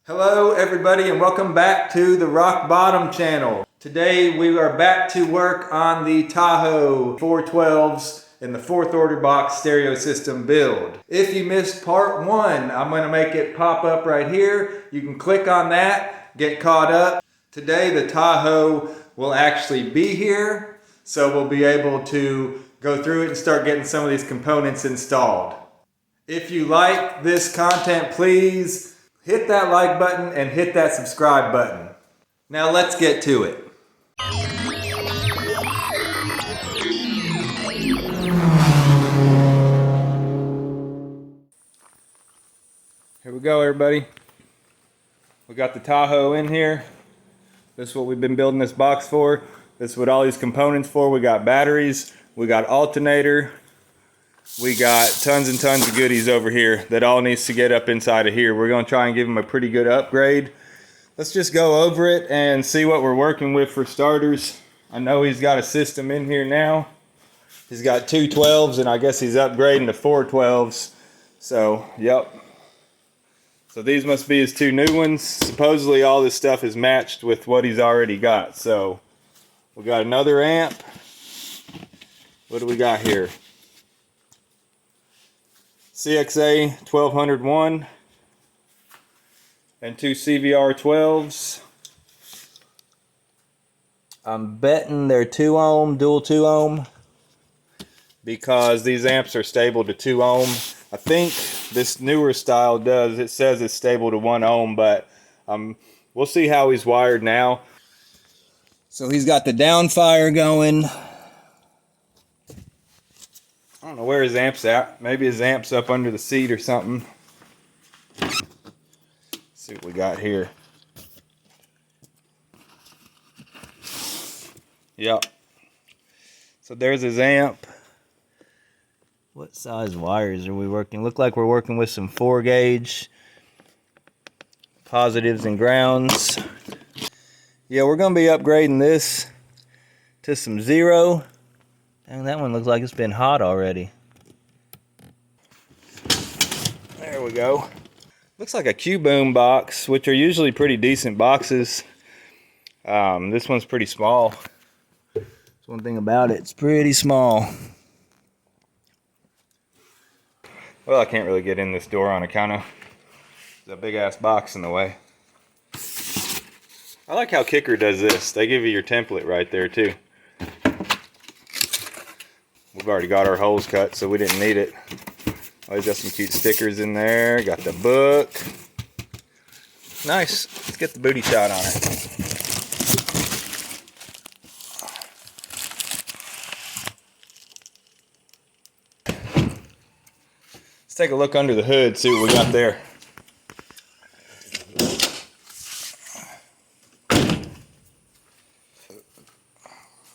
Hello everybody and welcome back to the Rock Bottom channel. Today we are back to work on the Tahoe 412s in the fourth order box stereo system build. If you missed part one, I'm going to make it pop up right here. You can click on that, get caught up. Today the Tahoe will actually be here, so we'll be able to go through it and start getting some of these components installed. If you like this content, please hit that like button and hit that subscribe button. Now let's get to it. Here we go, everybody. We got the Tahoe in here. This is what we've been building this box for. This is what all these components for. We got batteries, we got alternator, we got tons and tons of goodies over here that all needs to get up inside of here. We're going to try and give them a pretty good upgrade. Let's just go over it and see what we're working with for starters. I know he's got a system in here now. He's got two 12s and I guess he's upgrading to 4 12s. So, yep. So these must be his two new ones. Supposedly all this stuff is matched with what he's already got. So, we got another amp. What do we got here? CXA 1201 and two CVR 12s. I'm betting they're 2 ohm, dual 2 ohm, because these amps are stable to 2 ohm. I think this newer style does. It says it's stable to 1 ohm, but we'll see how he's wired now. So he's got the downfire going. I don't know where his amp's at. Maybe his amp's up under the seat or something. Let's see what we got here. Yep. So there's his amp. What size wires are we working? Look like we're working with some 4 gauge positives and grounds. Yeah, we're going to be upgrading this to some 0. And that one looks like it's been hot already. There we go. Looks like a Q-Boom box, which are usually pretty decent boxes. This one's pretty small. That's one thing about it, it's pretty small. Well, I can't really get in this door on account of the big ass box in the way. I like how KICKER does this. They give you your template right there too. We've already got our holes cut, so we didn't need it. Oh, he's got some cute stickers in there. Got the book. Nice. Let's get the booty shot on it. Let's take a look under the hood, see what we got there.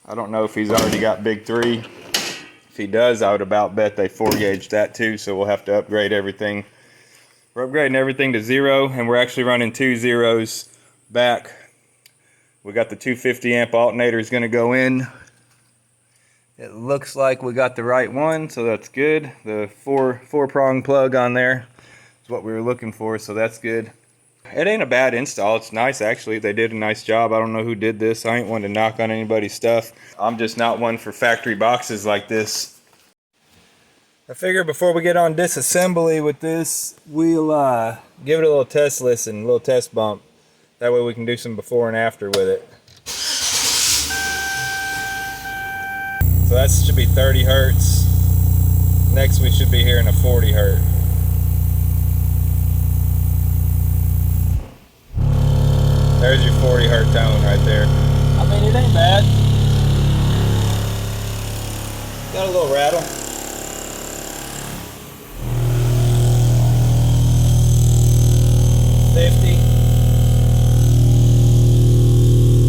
I don't know if he's already got big 3. If he does, I would about bet they 4 gauge that too, so we'll have to upgrade everything. We're upgrading everything to 0, and we're actually running 2 zeros back. We got the 250 amp alternator is going to go in. It looks like we got the right one, so that's good. The 4-prong plug on there is what we were looking for, so that's good. It ain't a bad install. It's nice, actually. They did a nice job. I don't know who did this. I ain't one to knock on anybody's stuff. I'm just not one for factory boxes like this. I figure before we get on disassembly with this, we'll give it a little test listen, a little test bump. That way we can do some before and after with it. So that should be 30 hertz. Next we should be hearing a 40 hertz. There's your 40 hertz tone right there. I mean, it ain't bad. Got a little rattle.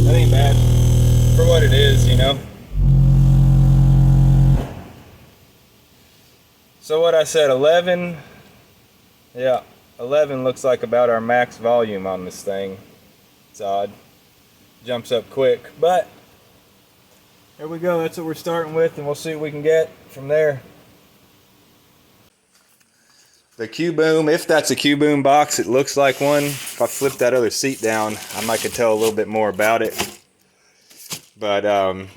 That ain't bad for what it is, you know. So what I said, 11. Yeah, 11 looks like about our max volume on this thing. It's odd. Jumps up quick, but there we go. That's what we're starting with, and we'll see what we can get from there. The Q-boom, if that's a Q-boom box, it looks like one. If I flip that other seat down, I might could tell a little bit more about it. But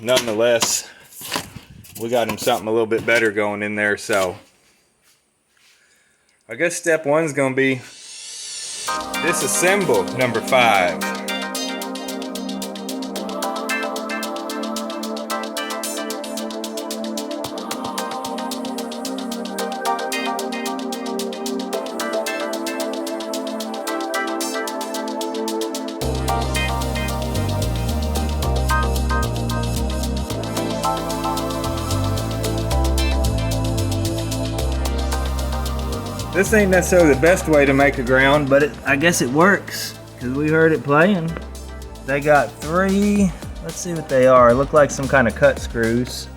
nonetheless, we got him something a little bit better going in there. So I guess step one is going to be disassemble number 5. This ain't necessarily the best way to make a ground, but I guess it works because we heard it playing. They got 3, let's see what they are. Look like some kind of cut screws.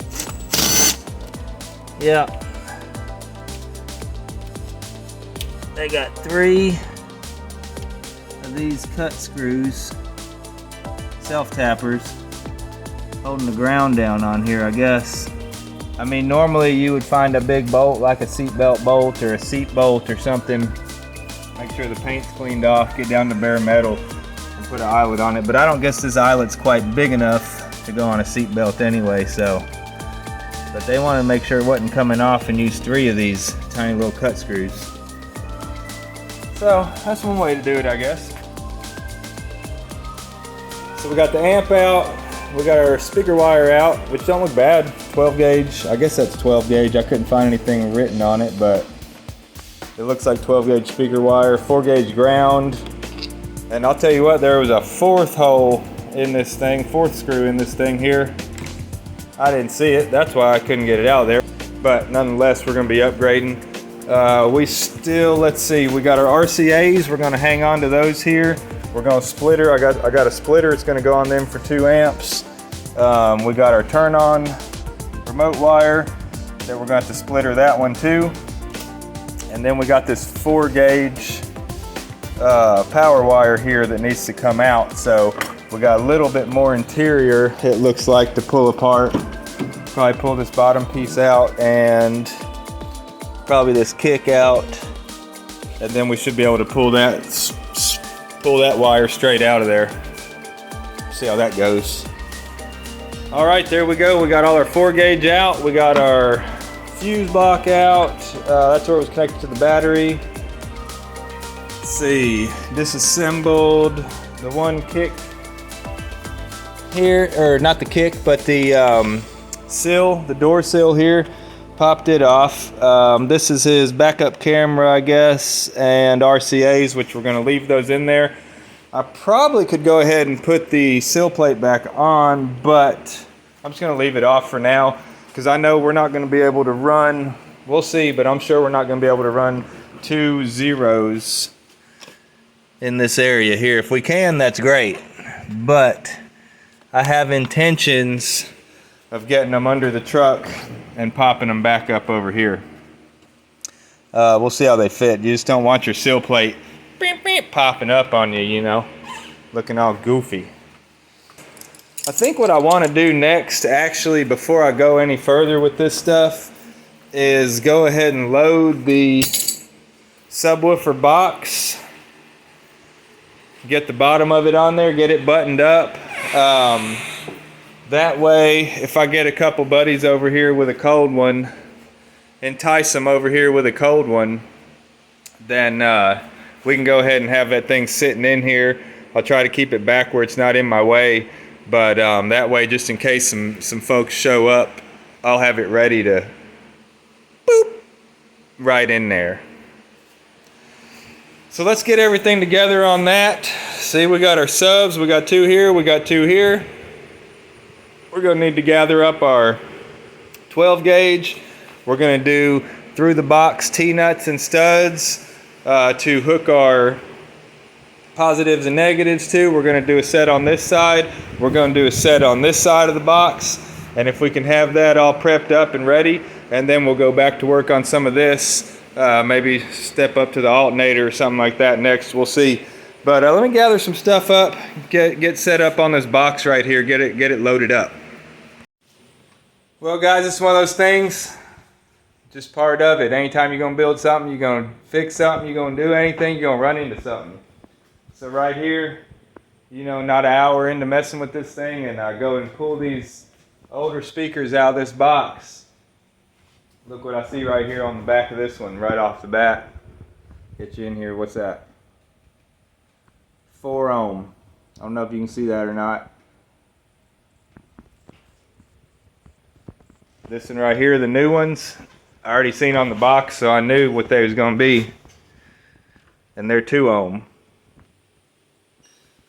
Yeah. They got 3 of these cut screws, self-tappers, holding the ground down on here, I guess. I mean, normally you would find a big bolt like a seatbelt bolt or a seat bolt or something. Make sure the paint's cleaned off, get down to bare metal and put an eyelet on it. But I don't guess this eyelet's quite big enough to go on a seatbelt anyway, so. But they wanted to make sure it wasn't coming off and use 3 of these tiny little cut screws. So that's one way to do it, I guess. So we got the amp out. We got our speaker wire out, which don't look bad. 12 gauge, I guess that's 12 gauge. I couldn't find anything written on it, but it looks like 12 gauge speaker wire, 4 gauge ground. And I'll tell you what, there was a 4th hole in this thing, 4th screw in this thing here. I didn't see it, that's why I couldn't get it out of there. But nonetheless, we're gonna be upgrading. We still, let's see, we got our RCAs, we're gonna hang on to those here. We're going to splitter. I got a splitter. It's going to go on them for 2 amps. We got our turn on remote wire that we're going to splitter that one too. And then we got this 4 gauge power wire here that needs to come out. So we got a little bit more interior, it looks like, to pull apart. Probably pull this bottom piece out and probably this kick out. And then we should be able to pull that wire straight out of there. See how that goes. All right, there we go. We got all our 4 gauge out. We got our fuse block out. That's where it was connected to the battery. Let's see, disassembled the one kick here, or not the kick, but the sill, the door sill here. Popped it off. This is his backup camera, I guess, and RCAs, which we're going to leave those in there. I probably could go ahead and put the sill plate back on, but I'm just going to leave it off for now because I know we're not going to be able to run. We'll see, but I'm sure we're not going to be able to run 2 zeros in this area here. If we can, that's great, but I have intentions of getting them under the truck and popping them back up over here. We'll see how they fit. You just don't want your sill plate beep, beep, popping up on you, you know, looking all goofy. I think what I want to do next, actually, before I go any further with this stuff, is go ahead and load the subwoofer box. Get the bottom of it on there, get it buttoned up. That way, if I get a couple buddies over here with a cold one, entice them over here with a cold one, then we can go ahead and have that thing sitting in here. I'll try to keep it back where it's not in my way, but that way, just in case some folks show up, I'll have it ready to boop right in there. So let's get everything together on that. See, we got our subs, we got 2 here, we got 2 here. We're going to need to gather up our 12 gauge. We're going to do through the box T-nuts and studs to hook our positives and negatives to. We're going to do a set on this side. We're going to do a set on this side of the box. And if we can have that all prepped up and ready, and then we'll go back to work on some of this. Maybe step up to the alternator or something like that next. We'll see. But let me gather some stuff up, get set up on this box right here, get it loaded up. Well, guys, it's one of those things. just part of it. Anytime you're gonna build something, you're gonna fix something, you're gonna do anything, you're gonna run into something. So right here, you know, not an hour into messing with this thing, and I go and pull these older speakers out of this box. Look what I see right here on the back of this one, right off the bat. Get you in here, what's that? 4 ohm. I don't know if you can see that or not. This one right here, the new ones, I already seen on the box, so I knew what they was gonna be. And they're 2 ohm.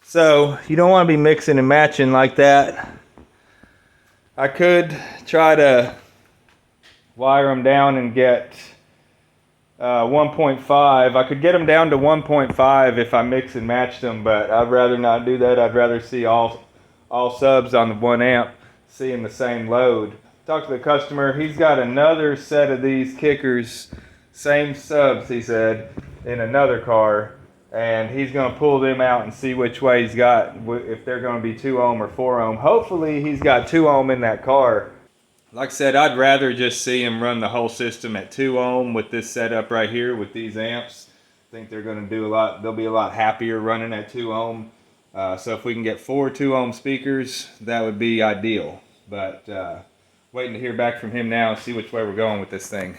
So you don't want to be mixing and matching like that. I could try to wire them down and get 1.5. I could get them down to 1.5 if I mix and match them, but I'd rather not do that. I'd rather see all subs on the 1 amp seeing the same load. Talked to the customer. He's got another set of these kickers, same subs, he said, in another car. And he's going to pull them out and see which way he's got, if they're going to be 2 ohm or 4 ohm. Hopefully he's got 2 ohm in that car. Like I said, I'd rather just see him run the whole system at 2 ohm with this setup right here with these amps. I think they're going to do a lot, they'll be a lot happier running at 2 ohm. So if we can get 4 2 ohm speakers, that would be ideal. But waiting to hear back from him now and see which way we're going with this thing.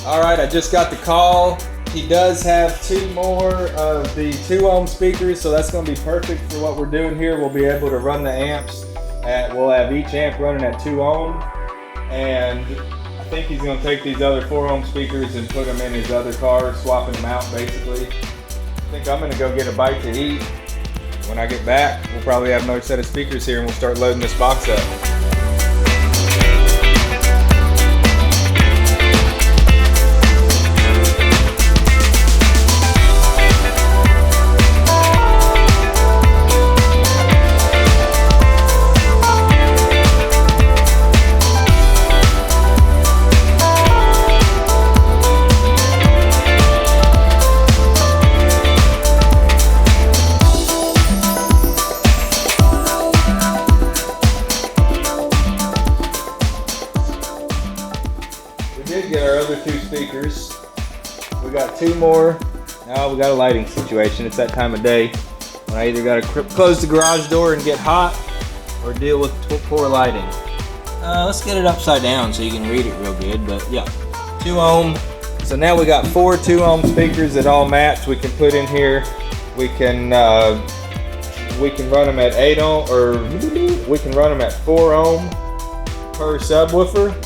Alright, I just got the call. He does have 2 more of the 2 ohm speakers, so that's going to be perfect for what we're doing here. We'll be able to run the amps we'll have each amp running at 2 ohm. And I think he's going to take these other 4 ohm speakers and put them in his other car, swapping them out basically. I think I'm going to go get a bite to eat. When I get back, we'll probably have another set of speakers here and we'll start loading this box up. Get our other 2 speakers. We got 2 more. Now we got a lighting situation. It's that time of day when I either got to close the garage door and get hot or deal with poor lighting. Let's get it upside down so you can read it real good. But yeah, 2 ohm. So now we got 4 2 ohm speakers that all match. We can put in here. We can run them at 8 ohm, or we can run them at 4 ohm per subwoofer.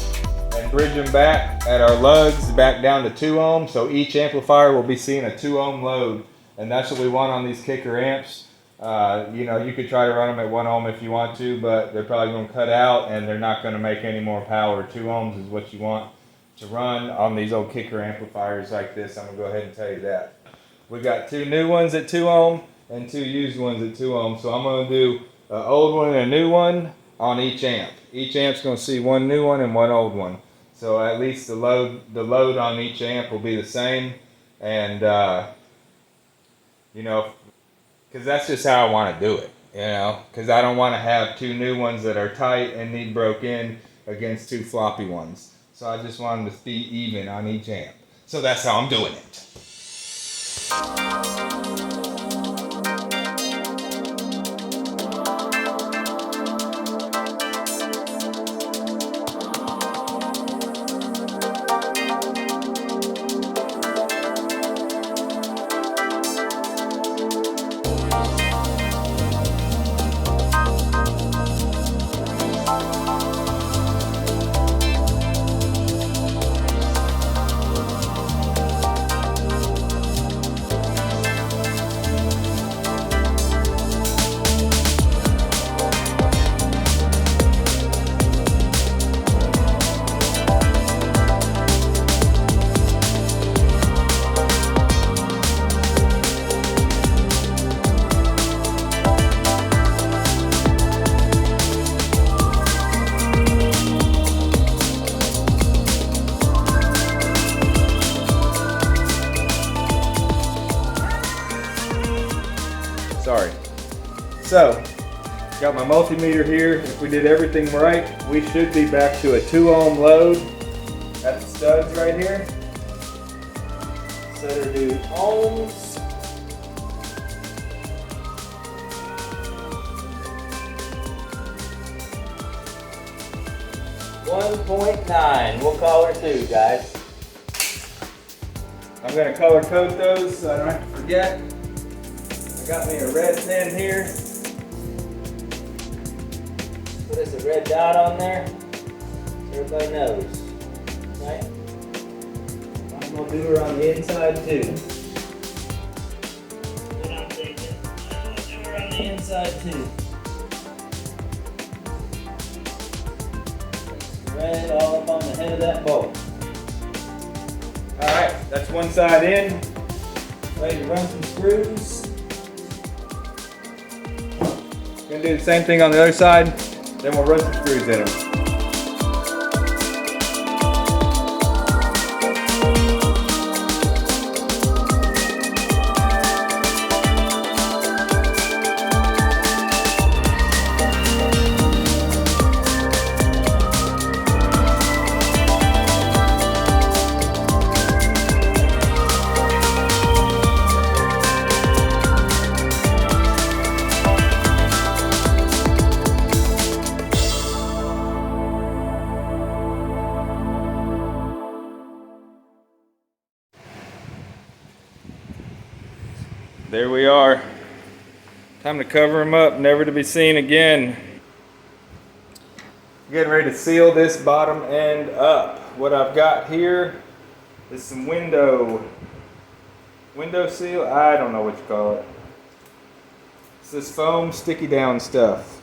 Bridge them back at our lugs back down to 2 ohm, so each amplifier will be seeing a 2 ohm load, and that's what we want on these kicker amps. You know, you could try to run them at 1 ohm if you want to, but they're probably going to cut out and they're not going to make any more power. 2 ohms is what you want to run on these old kicker amplifiers like this. I'm going to go ahead and tell you that. We got 2 new ones at 2 ohm and 2 used ones at 2 ohm, so I'm going to do an old one and a new one on each amp. Each amp's going to see 1 new one and 1 old one. So at least the load on each amp will be the same, and you know, because that's just how I want to do it, you know, because I don't want to have 2 new ones that are tight and need broke in against 2 floppy ones. So I just wanted to be even on each amp. So that's how I'm doing it. So, got my multimeter here. If we did everything right, we should be back to a 2 ohm load at the studs right here. Set her to ohms. 1.9. We'll call her 2, guys. I'm going to color code those so I don't have to forget. I got me a red pen here. Put us a red dot on there so everybody knows. Right? I'm going to do her on the inside too. What I'm thinking. I'm going to do her on the inside too. Red all up on the head of that bolt. Alright, that's one side in. Ready to run some screws. Gonna do the same thing on the other side, then we'll run some screws in them. There we are. Time to cover them up, never to be seen again. Getting ready to seal this bottom end up. What I've got here is some window seal. I don't know what you call it. It's this foam sticky down stuff.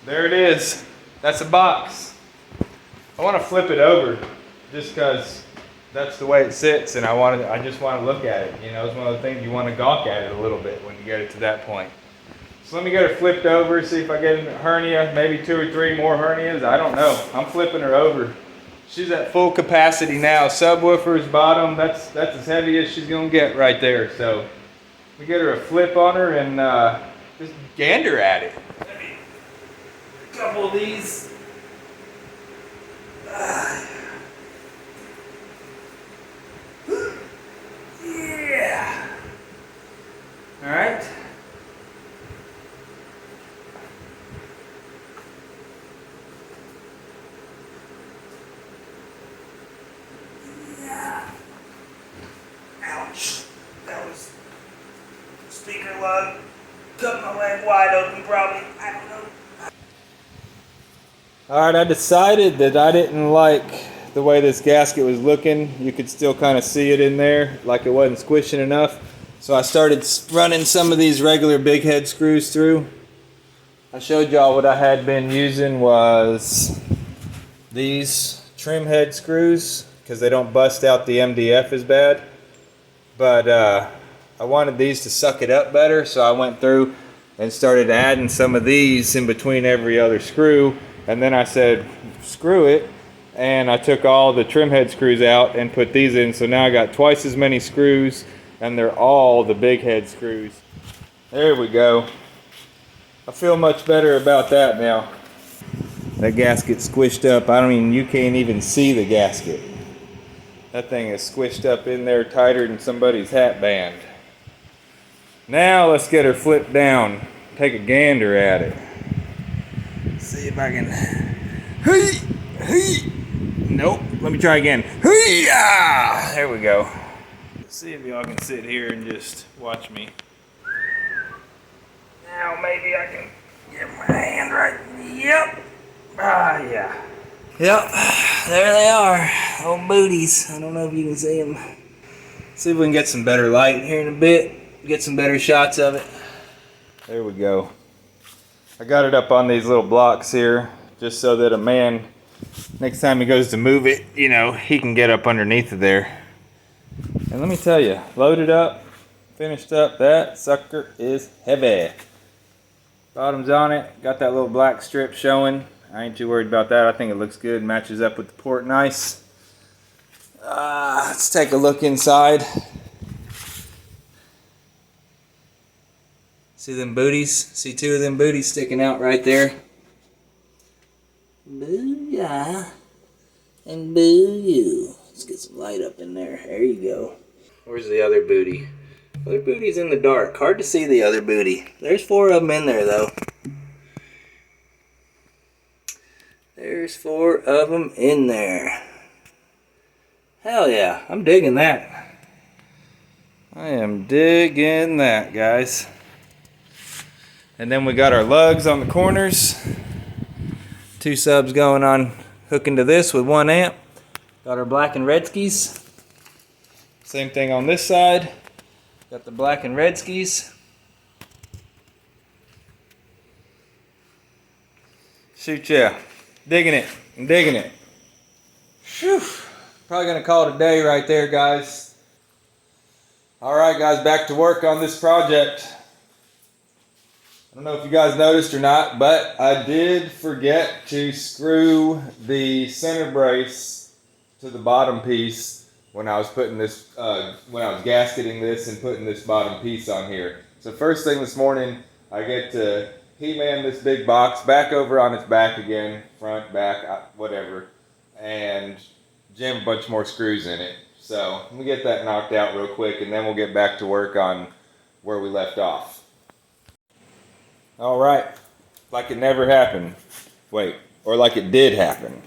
There it is. That's a box. I want to flip it over just because that's the way it sits, and I just want to look at it. You know, it's one of the things you want to gawk at it a little bit when you get it to that point. So let me get her flipped over, see if I get a hernia, maybe 2 or 3 more hernias. I don't know. I'm flipping her over. She's at full capacity now. Subwoofer's bottom, that's as heavy as she's gonna get right there. So we get her a flip on her and just gander at it. A couple of these. Yeah. All right. probably. I don't know. Alright, I decided that I didn't like the way this gasket was looking. You could still kind of see it in there, like it wasn't squishing enough. So I started running some of these regular big head screws through. I showed y'all what I had been using was these trim head screws because they don't bust out the MDF as bad. But I wanted these to suck it up better, so I went through and started adding some of these in between every other screw. And then I said, screw it. And I took all the trim head screws out and put these in. So now I got twice as many screws, and they're all the big head screws. There we go. I feel much better about that now. That gasket's squished up. You can't even see the gasket. That thing is squished up in there tighter than somebody's hat band. Now let's get her flipped down. Take a gander at it. See if I can. Nope. Let me try again. There we go. See if y'all can sit here and just watch me. Now maybe I can get my hand right. Yep. Yeah. Yep. There they are. Old booties. I don't know if you can see them. See if we can get some better light here in a bit. Get some better shots of it. There we go. I got it up on these little blocks here just so that a man, next time he goes to move it, you know, he can get up underneath of there. And let me tell you, loaded up, finished up, that sucker is heavy. Bottom's on it, got that little black strip showing. I ain't too worried about that. I think it looks good, matches up with the port nice. Let's take a look inside. See them booties? See two of them booties sticking out right there? Booyah and boo you. Let's get some light up in there. There you go. Where's the other booty? Other booty's in the dark. Hard to see the other booty. There's 4 of them in there though. There's 4 of them in there. Hell yeah, I'm digging that. I am digging that, guys. And then we got our lugs on the corners. 2 subs going on, hooking to this with 1 amp. Got our black and red skis. Same thing on this side. Got the black and red skis. Shoot, yeah. Digging it. I'm digging it. Whew. Probably gonna call it a day right there, guys. Alright guys, back to work on this project. I don't know if you guys noticed or not, but I did forget to screw the center brace to the bottom piece when I was putting this, when I was gasketing this and putting this bottom piece on here. So first thing this morning, I get to He-Man this big box back over on its back again, front, back, whatever, and jam a bunch more screws in it. So let me get that knocked out real quick, and then we'll get back to work on where we left off. All right, like it never happened. Wait, or like it did happen.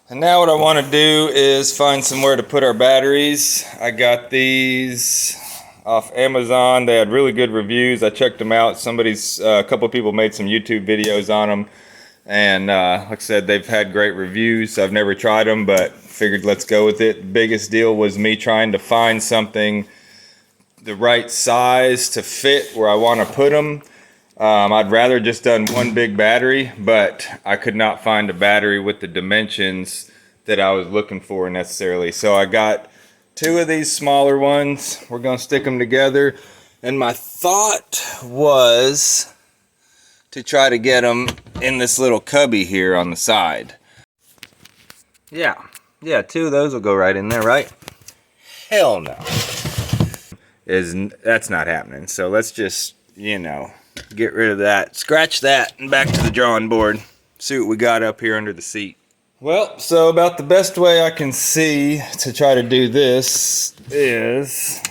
And now what I want to do is find somewhere to put our batteries. I got these off Amazon. They had really good reviews. I checked them out. A couple of people made some YouTube videos on them. And like I said, they've had great reviews. I've never tried them, but figured let's go with it. The biggest deal was me trying to find something the right size to fit where I want to put them. I'd rather just done one big battery, but I could not find a battery with the dimensions that I was looking for necessarily. So I got 2 of these smaller ones. We're going to stick them together. And my thought was to try to get them in this little cubby here on the side. Yeah, 2 of those will go right in there, right? Hell no. That's not happening. So let's just, you know, get rid of that. Scratch that and back to the drawing board. See what we got up here under the seat. Well, so about the best way I can see to try to do this is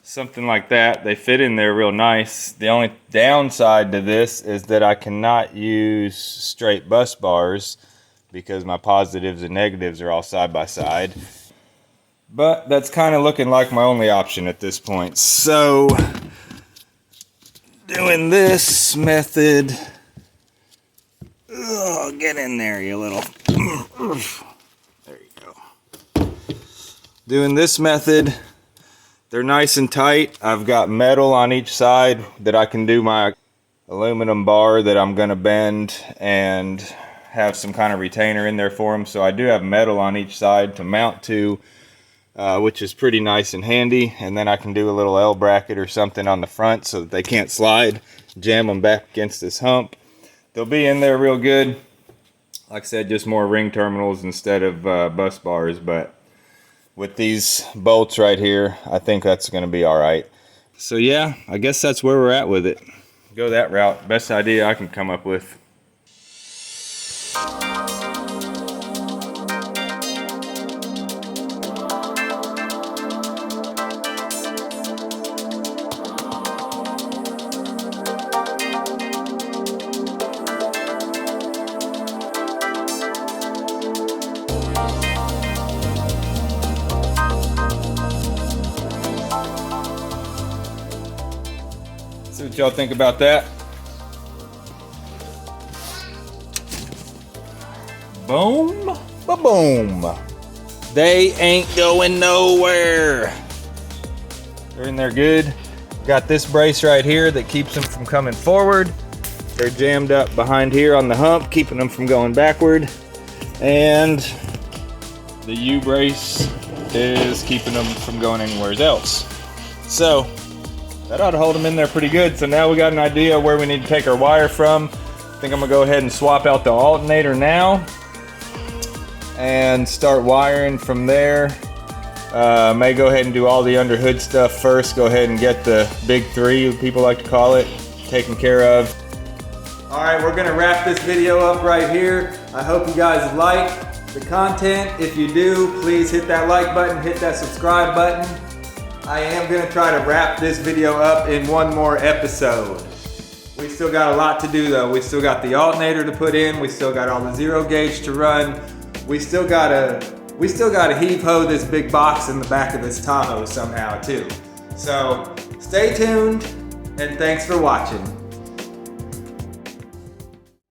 something like that. They fit in there real nice. The only downside to this is that I cannot use straight bus bars because my positives and negatives are all side by side. But that's kind of looking like my only option at this point. So doing this method. Oh, get in there, you little. There you go. Doing this method, they're nice and tight. I've got metal on each side that I can do my aluminum bar that I'm gonna bend and have some kind of retainer in there for them. So I do have metal on each side to mount to, which is pretty nice and handy. And then I can do a little L bracket or something on the front so that they can't slide. Jam them back against this hump. They'll be in there real good. Like I said, just more ring terminals instead of bus bars. But with these bolts right here, I think that's going to be all right. So yeah, I guess that's where we're at with it. Go that route. Best idea I can come up with. See what y'all think about that. Boom, ba-boom. They ain't going nowhere. They're in there good. Got this brace right here that keeps them from coming forward. They're jammed up behind here on the hump, keeping them from going backward. And the U brace is keeping them from going anywhere else. So that ought to hold them in there pretty good. So now we got an idea where we need to take our wire from. I think I'm gonna go ahead and swap out the alternator now and start wiring from there. May go ahead and do all the under hood stuff first. Go ahead and get the big three, people like to call it, taken care of. All right, we're gonna wrap this video up right here. I hope you guys like the content. If you do, please hit that like button, hit that subscribe button. I am gonna try to wrap this video up in one more episode. We still got a lot to do though. We still got the alternator to put in. We still got all the zero gauge to run. We still gotta heave ho this big box in the back of this Tahoe somehow too. So stay tuned and thanks for watching.